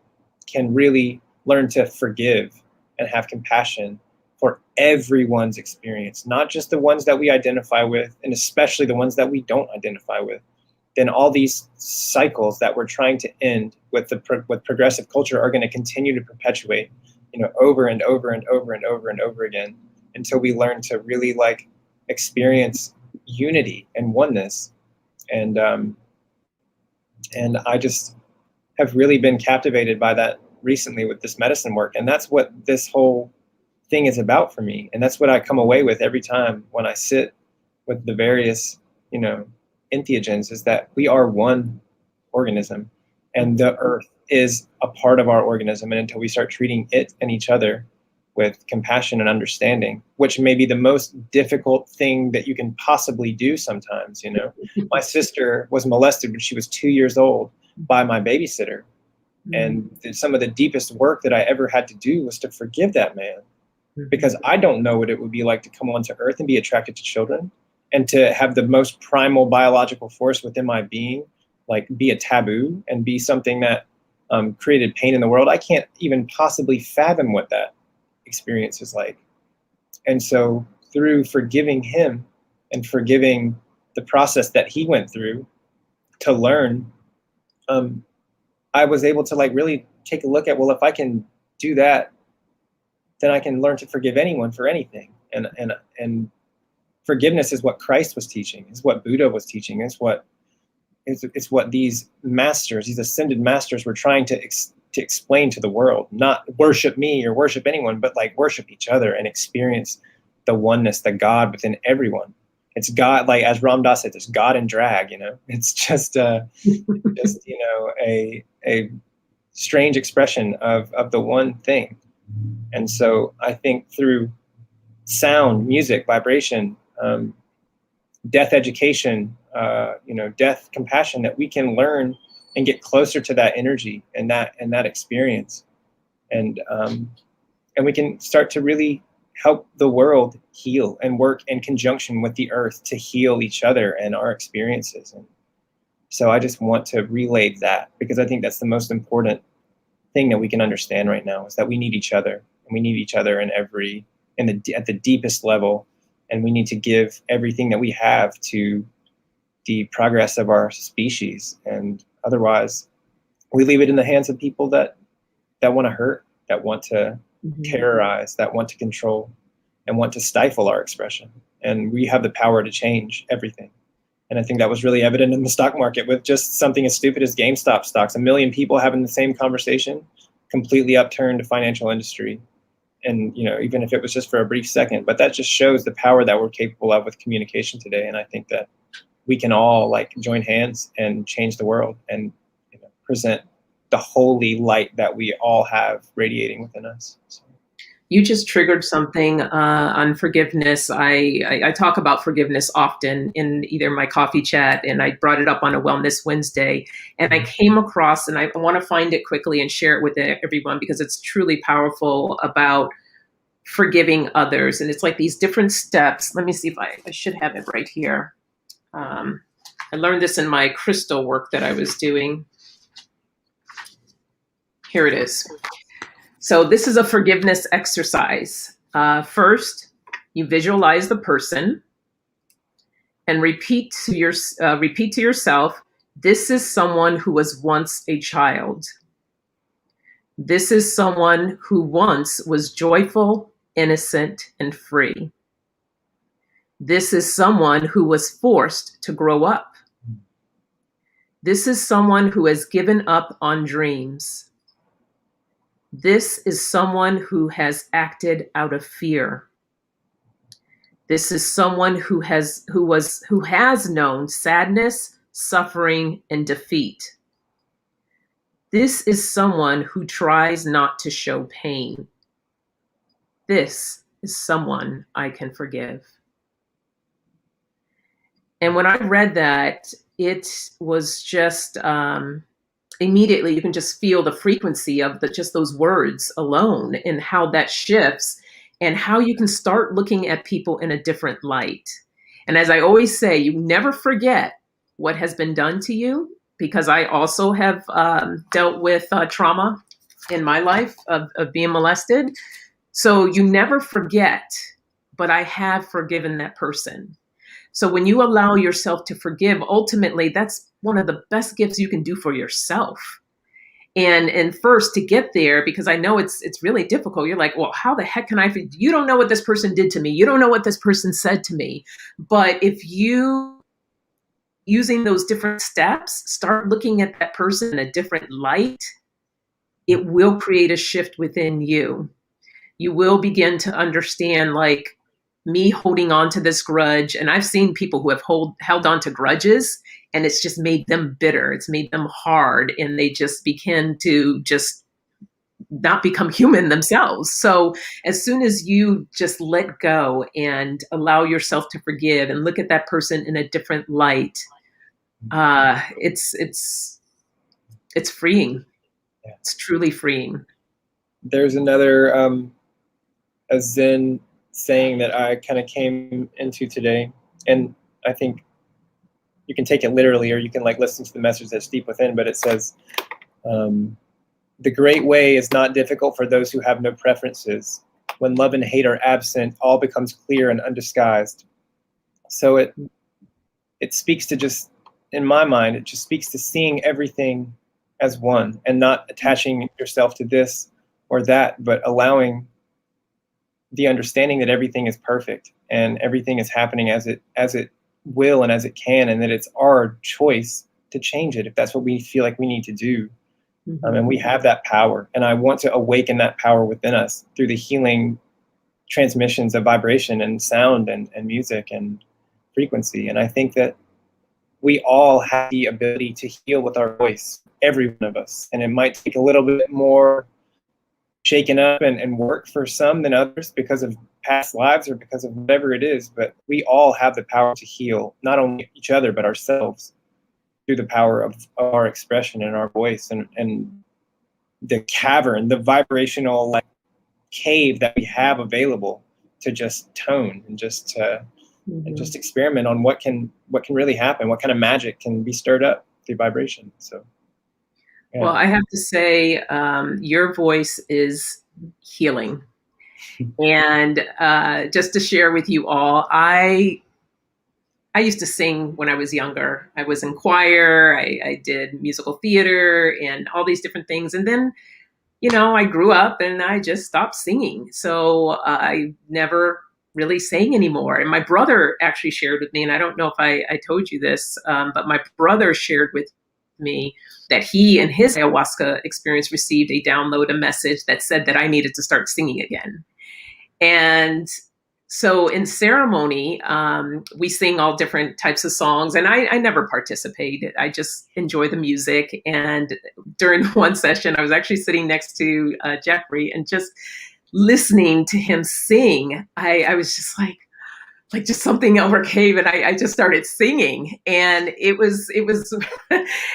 [SPEAKER 2] can really learn to forgive and have compassion for everyone's experience, not just the ones that we identify with, and especially the ones that we don't identify with, then all these cycles that we're trying to end with with progressive culture are going to continue to perpetuate, over and over and over and over and over again. until we learn to really like experience unity and oneness. And and I just have really been captivated by that recently with this medicine work. And that's what this whole thing is about for me. And that's what I come away with every time when I sit with the various, entheogens, is that we are one organism, and the earth is a part of our organism. And until we start treating it and each other with compassion and understanding, which may be the most difficult thing that you can possibly do sometimes. My sister was molested when she was 2 years old by my babysitter. And some of the deepest work that I ever had to do was to forgive that man, because I don't know what it would be like to come onto earth and be attracted to children, and to have the most primal biological force within my being, like, be a taboo and be something that created pain in the world. I can't even possibly fathom what that experience is like. And so through forgiving him and forgiving the process that he went through to learn, I was able to like really take a look at, well, if I can do that, then I can learn to forgive anyone for anything. And forgiveness is what Christ was teaching, is what Buddha was teaching, it's what these masters, these ascended masters, were trying to explain to the world. Not worship me or worship anyone, but like worship each other and experience the oneness, the God within everyone. It's God, like as Ram Dass said, it's God in drag. It's just a strange expression of the one thing. And so I think through sound, music, vibration, death education, death compassion, that we can learn and get closer to that energy and that experience, and we can start to really help the world heal and work in conjunction with the earth to heal each other and our experiences. And so I just want to relay that, because I think that's the most important thing that we can understand right now, is that we need each other, and we need each other at the deepest level, and we need to give everything that we have to the progress of our species. And otherwise, we leave it in the hands of people that want to hurt, that want to terrorize, that want to control, and want to stifle our expression. And we have the power to change everything. And I think that was really evident in the stock market with just something as stupid as GameStop stocks. 1 million people having the same conversation completely upturned the financial industry. And, even if it was just for a brief second, but that just shows the power that we're capable of with communication today. And I think that we can all like join hands and change the world, and present the holy light that we all have radiating within us. So.
[SPEAKER 1] You just triggered something on forgiveness. I talk about forgiveness often in either my coffee chat, and I brought it up on a Wellness Wednesday. And I came across, and I want to find it quickly and share it with everyone, because it's truly powerful, about forgiving others. And it's like these different steps. Let me see if I should have it right here. I learned this in my crystal work that I was doing. Here it is. So this is a forgiveness exercise. First, you visualize the person and repeat to yourself, this is someone who was once a child. This is someone who once was joyful, innocent, and free. This is someone who was forced to grow up. This is someone who has given up on dreams. This is someone who has acted out of fear. This is someone who has known sadness, suffering, and defeat. This is someone who tries not to show pain. This is someone I can forgive. And when I read that, it was just immediately, you can just feel the frequency of just those words alone, and how that shifts, and how you can start looking at people in a different light. And as I always say, you never forget what has been done to you, because I also have dealt with trauma in my life of being molested. So you never forget, but I have forgiven that person. So when you allow yourself to forgive, ultimately, that's one of the best gifts you can do for yourself. And first, to get there, because I know it's really difficult, you're like, well, how the heck can I, you don't know what this person did to me, you don't know what this person said to me. But if you, using those different steps, start looking at that person in a different light, it will create a shift within you. You will begin to understand, like, me holding on to this grudge. And I've seen people who have held on to grudges, and it's just made them bitter. It's made them hard, and they just begin to just not become human themselves. So as soon as you just let go and allow yourself to forgive and look at that person in a different light, it's freeing.
[SPEAKER 2] Yeah.
[SPEAKER 1] It's truly freeing.
[SPEAKER 2] There's another a Zen saying that I kind of came into today, and I think you can take it literally, or you can like listen to the message that's deep within. But it says, "The great way is not difficult for those who have no preferences. When love and hate are absent, all becomes clear and undisguised." So it speaks to, just in my mind, it just speaks to seeing everything as one and not attaching yourself to this or that, but allowing the understanding that everything is perfect and everything is happening as it will and as it can, and that it's our choice to change it if that's what we feel like we need to do. And we have that power, and I want to awaken that power within us through the healing transmissions of vibration and sound and music and frequency. And I think that we all have the ability to heal with our voice, every one of us. And it might take a little bit more shaken up and work for some than others because of past lives or because of whatever it is. But we all have the power to heal, not only each other, but ourselves, through the power of our expression and our voice and the cavern, the vibrational like cave that we have available to just tone and just and just experiment on what can really happen, what kind of magic can be stirred up through vibration. So, yeah.
[SPEAKER 1] Well, I have to say, your voice is healing. And just to share with you all, I used to sing when I was younger. I was in choir, I did musical theater and all these different things. And then, I grew up and I just stopped singing. So I never really sang anymore. And my brother actually shared with me, and I don't know if I told you this, but my brother shared with me that he, in his ayahuasca experience, received a message that said that I needed to start singing again. And so in ceremony, we sing all different types of songs, and I never participated. I just enjoy the music. And during one session, I was actually sitting next to Jeffrey and just listening to him sing. I was just like just something overcame, and I just started singing, and it was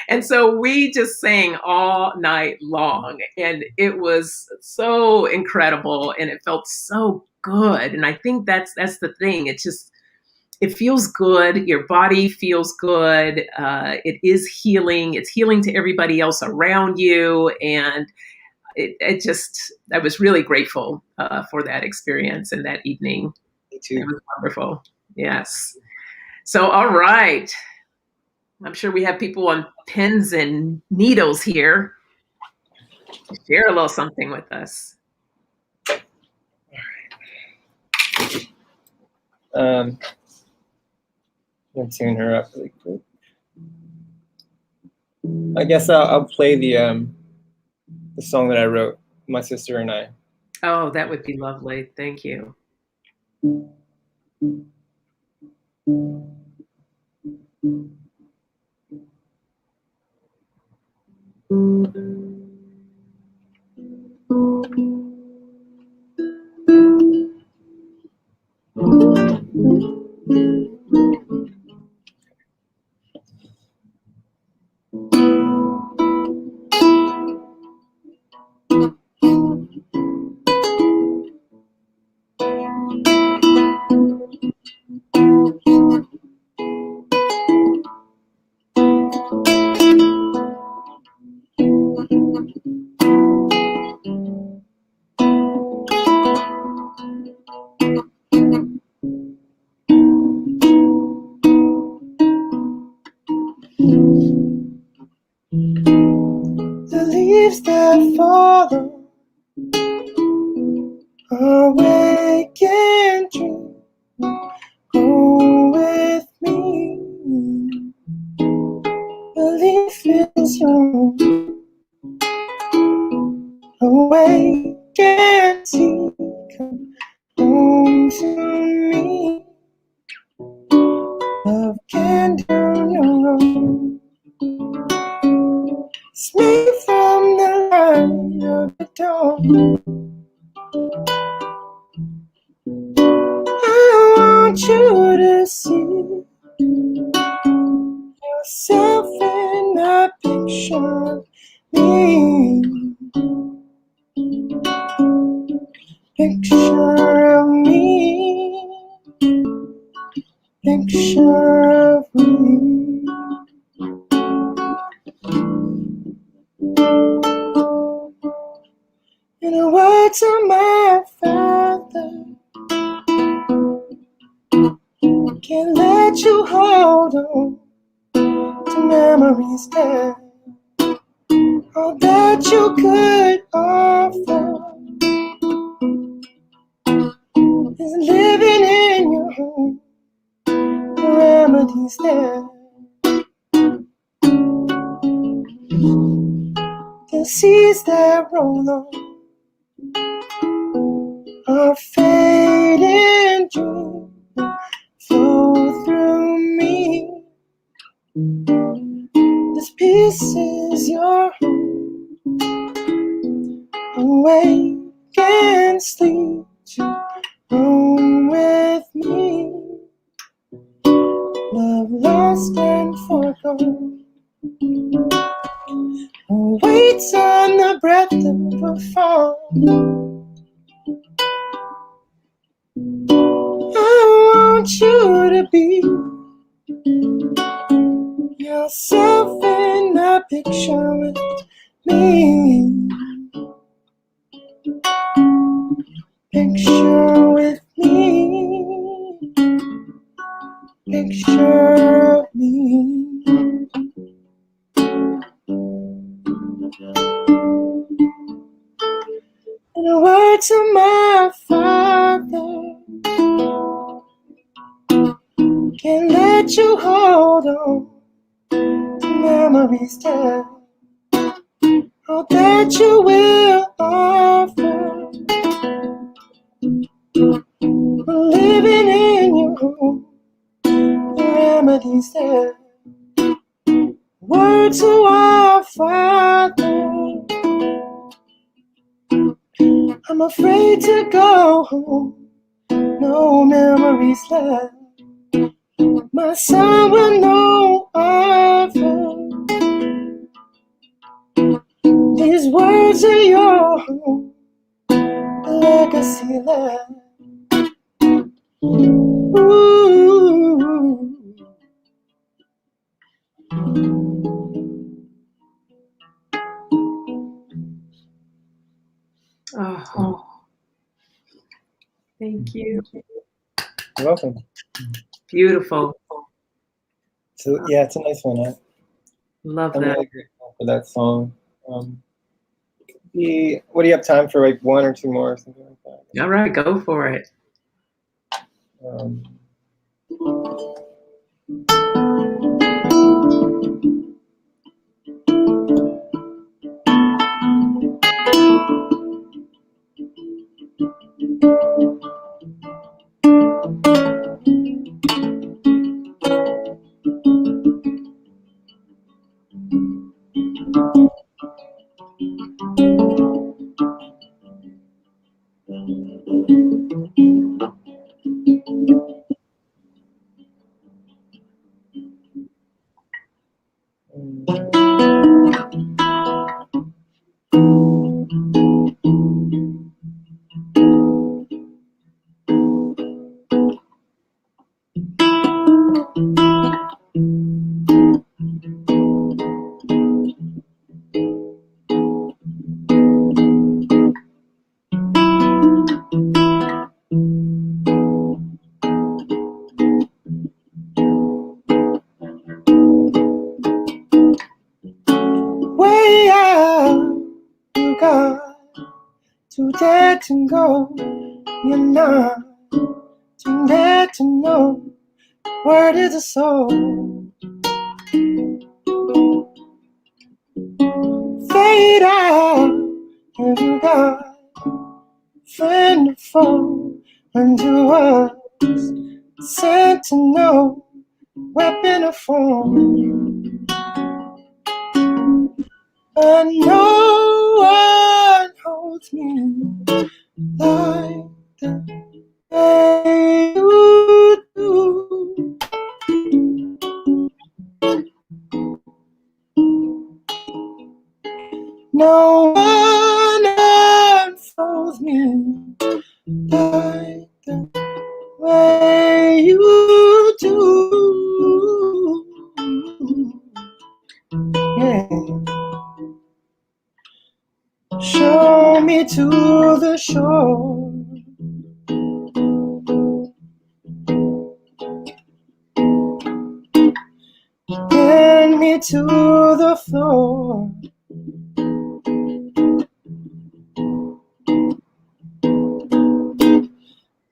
[SPEAKER 1] and so we just sang all night long, and it was so incredible, and it felt so good. And I think that's the thing. It feels good. Your body feels good. It is healing. It's healing to everybody else around you, and I was really grateful for that experience and that evening.
[SPEAKER 2] Me too.
[SPEAKER 1] It was wonderful. Yes. So, all right. I'm sure we have people on pins and needles here to share a little something with us.
[SPEAKER 2] I'm gonna tune her up really quick. I guess I'll play the song that I wrote, my sister and I.
[SPEAKER 1] Oh, that would be lovely. Thank you.
[SPEAKER 2] awake and dream. Go with me. Belief is your awake and see. Come home to me. Love can do your own. It's me from the light of the dawn. I want you to see yourself in a picture of me. Picture of me. Picture of me. In the words of my father, can't let you hold on to memories that all that you could offer is living in your home. The remedies there, the seas that roll on are fading dreams flow through me. This peace is your home. Awake and sleep to roam with me. Love lost and forgone waits on the breath of a fall. I want you to be yourself in a picture with me. Picture with me. Picture of me. In the words of my father, can't let you hold on to memories that all that you will offer. Living in your home, the remedies there. Words to our Father. I'm afraid to go home, no memories left. My son will know of her. These words are your home, a legacy left. Ooh.
[SPEAKER 1] Oh, thank you.
[SPEAKER 2] You're welcome.
[SPEAKER 1] Beautiful.
[SPEAKER 2] So yeah, it's a nice one.
[SPEAKER 1] Love
[SPEAKER 2] I'm
[SPEAKER 1] that.
[SPEAKER 2] really grateful for that song. What do you have time for? Like one or two more or something like that?
[SPEAKER 1] All right, go for it.
[SPEAKER 2] Way out, you got to dare to go. You're not too bad to know. Word is a soul. Fade out if you got friend or foe unto us. Sentinel, weapon of form. And no one holds me like the way you do. No one unfolds me like the way you do. Yeah. Show me to the shore. Bend me to the floor.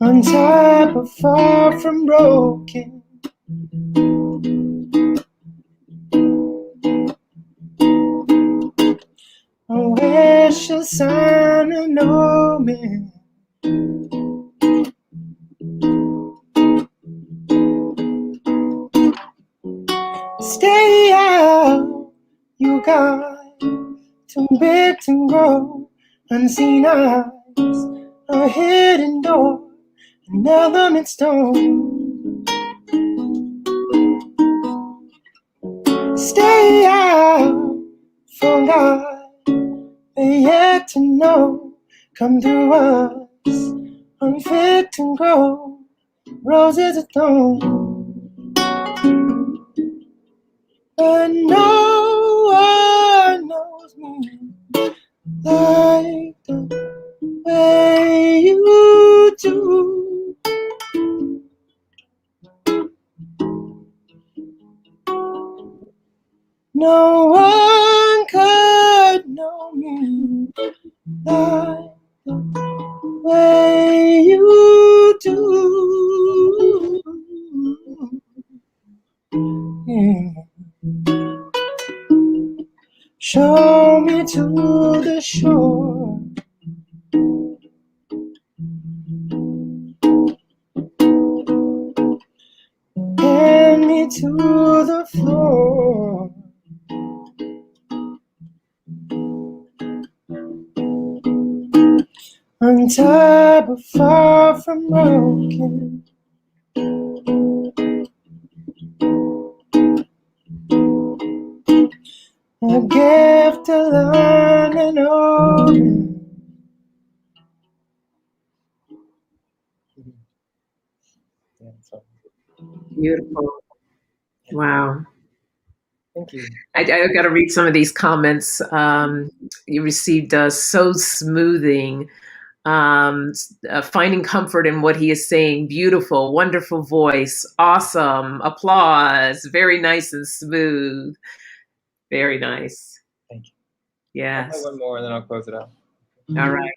[SPEAKER 2] On top of far from broken. I wish a sign of no man. Stay out, you got too big to grow. Unseen eyes, a hidden door, an element stone. Stay out, for God, they yet to know. Come through us, unfit to grow. Roses are thorn, but no one knows me like the way you do. No one could know me like the way you do. Yeah. Show me to the shore. Bend me to the floor. On top of far from broken. A gift to learn and open.
[SPEAKER 1] Beautiful. Wow.
[SPEAKER 2] Thank you.
[SPEAKER 1] I got to read some of these comments. You received so smoothing, finding comfort in what he is saying. Beautiful, wonderful voice. Awesome. Applause. Very nice and smooth. Very nice.
[SPEAKER 2] Thank you.
[SPEAKER 1] Yes.
[SPEAKER 2] I'll play one more and then I'll close it out.
[SPEAKER 1] All right.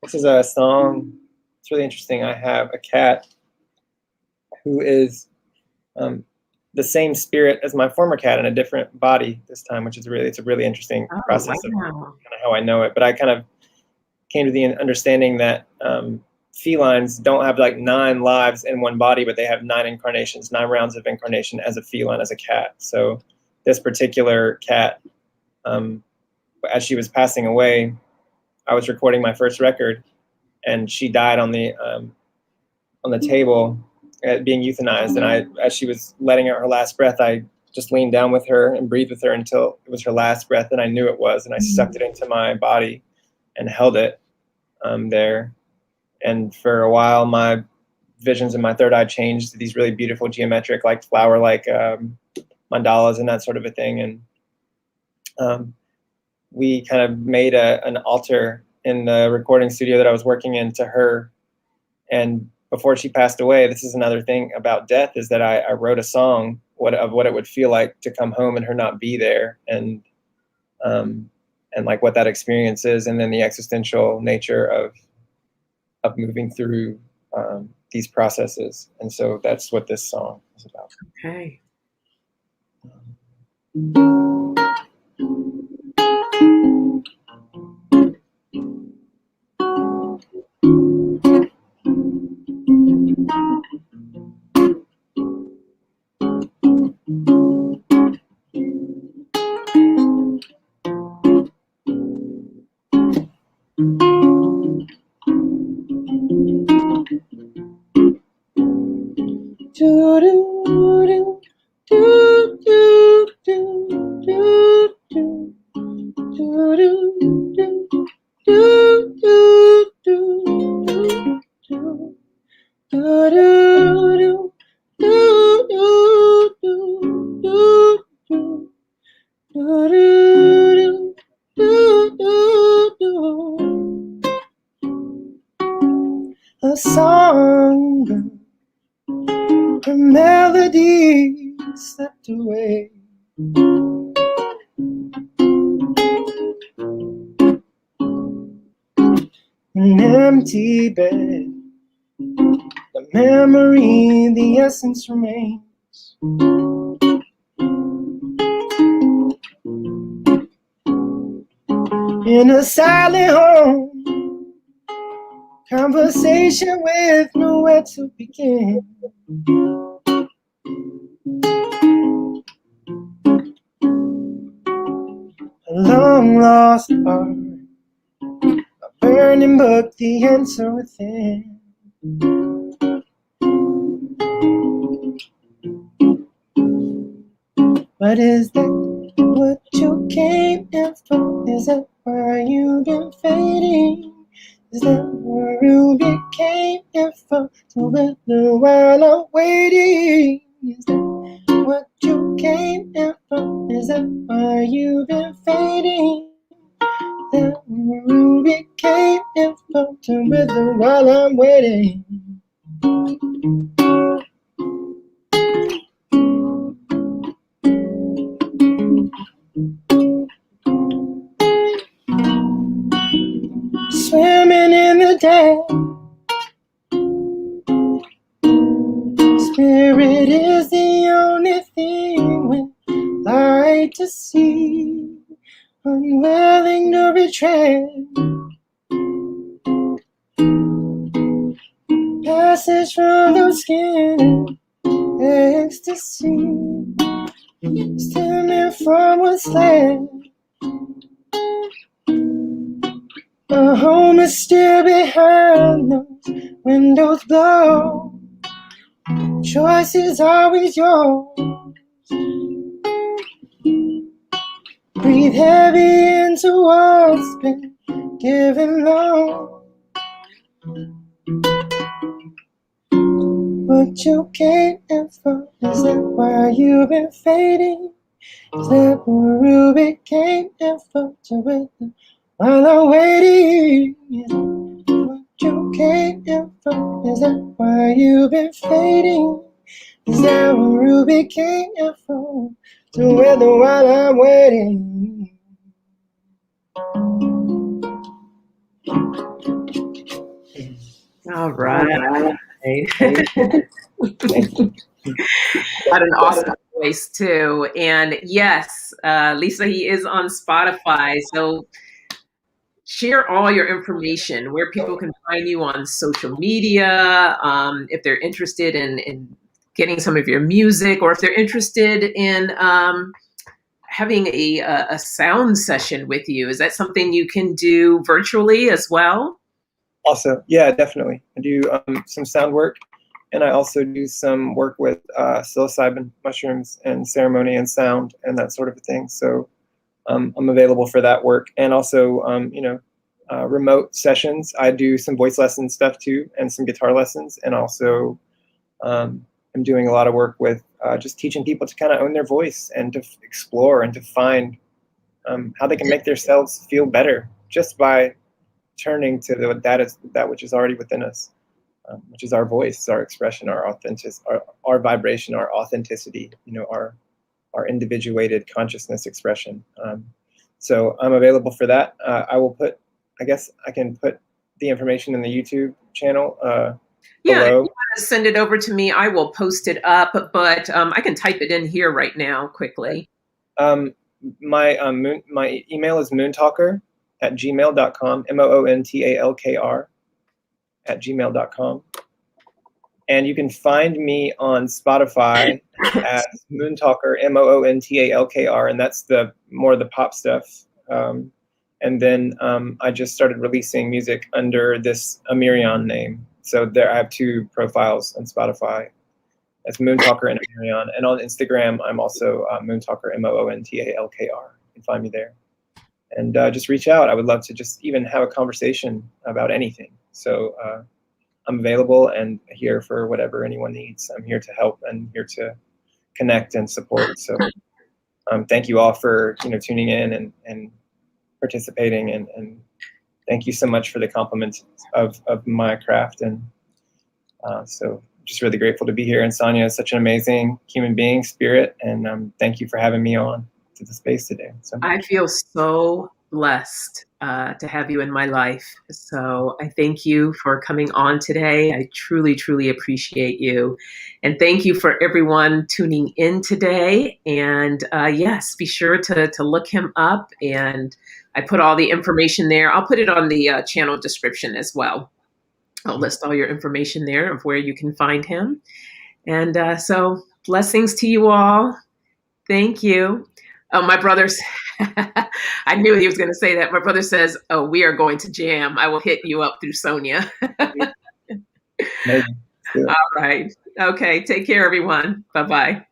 [SPEAKER 2] This is a song. It's really interesting. I have a cat who is the same spirit as my former cat in a different body this time, which is it's a really interesting process of kind of how I know it. But I kind of came to the understanding that felines don't have like 9 lives in one body, but they have 9 incarnations, 9 rounds of incarnation as a feline, as a cat. So this particular cat, as she was passing away, I was recording my first record, and she died on the table, being euthanized. And as she was letting out her last breath, I just leaned down with her and breathed with her until it was her last breath, and I knew it was, and I sucked it into my body and held it there. And for a while, my visions in my third eye changed to these really beautiful geometric, like flower-like mandalas and that sort of a thing. And we kind of made an altar in the recording studio that I was working in to her. And before she passed away, this is another thing about death, is that I wrote a song of what it would feel like to come home and her not be there, and like what that experience is, and then the existential nature of moving through these processes. And so that's what this song is about.
[SPEAKER 1] Okay.
[SPEAKER 2] A song, a melody slipped away. An empty bed, the memory, the essence remains. In a silent home, conversation with nowhere to begin. A long lost art, a burning book, the answer within. But is that what you came in for? Is that why you've been fading? Is that where you became in for? To wither while I'm waiting. Is that what you came in for? Is that why you've been fading? That where you became in for? To wither while I'm waiting. Swimming in the depth, spirit is the only thing with light to see. Unwilling to betray, passage from the skin, ecstasy, stemming from what's left. A home is still behind those windows blow. Choice is always yours. Breathe heavy into what's been given long. What you came in for? Is that why you've been fading? Is that where you became in for? To wither while I'm waiting. Is that what you came in for? Is that why you've been fading? Is that where you became in for? To wither while I'm waiting.
[SPEAKER 1] All right. Got an awesome voice too. And yes, Lisa, he is on Spotify. So share all your information, where people can find you on social media, if they're interested in getting some of your music, or if they're interested in having a sound session with you. Is that something you can do virtually as well?
[SPEAKER 2] Also, yeah, definitely. I do some sound work, and I also do some work with psilocybin mushrooms and ceremony and sound and that sort of thing. So I'm available for that work, and also remote sessions. I do some voice lesson stuff too, and some guitar lessons, and also I'm doing a lot of work with just teaching people to kind of own their voice and to explore and to find how they can make themselves feel better just by turning to that which is already within us, which is our voice, our expression, our vibration, our authenticity. Our individuated consciousness expression. So I'm available for that. I will put. I guess I can put the information in the YouTube channel
[SPEAKER 1] Yeah, if you
[SPEAKER 2] below.
[SPEAKER 1] want to send it over to me, I will post it up, but I can type it in here right now quickly.
[SPEAKER 2] Um, my email is moontalkr at gmail.com, Moontalkr at gmail.com. And you can find me on Spotify as Moontalkr, Moontalkr, and that's the more the pop stuff. And then I just started releasing music under this Amyrion name. So there, I have 2 profiles on Spotify. That's Moontalkr and Amyrion, and on Instagram I'm also Moontalkr, Moontalkr. You can find me there, and just reach out. I would love to just even have a conversation about anything. So I'm available and here for whatever anyone needs. I'm here to help and here to connect and support. So thank you all for tuning in and participating, and thank you so much for the compliments of my craft. And so just really grateful to be here. And Sonia is such an amazing human being, spirit, and thank you for having me on to the space today. So
[SPEAKER 1] I
[SPEAKER 2] much.
[SPEAKER 1] feel so blessed to have you in my life. So I thank you for coming on today. I truly, truly appreciate you. And thank you for everyone tuning in today. And yes, be sure to look him up. And I put all the information there. I'll put it on the channel description as well. I'll list all your information there of where you can find him. And so blessings to you all. Thank you. Oh, my brother's, I knew he was going to say that. My brother says, "Oh, we are going to jam. I will hit you up through Sonia."
[SPEAKER 2] Amazing.
[SPEAKER 1] All right. Okay. Take care, everyone. Bye bye.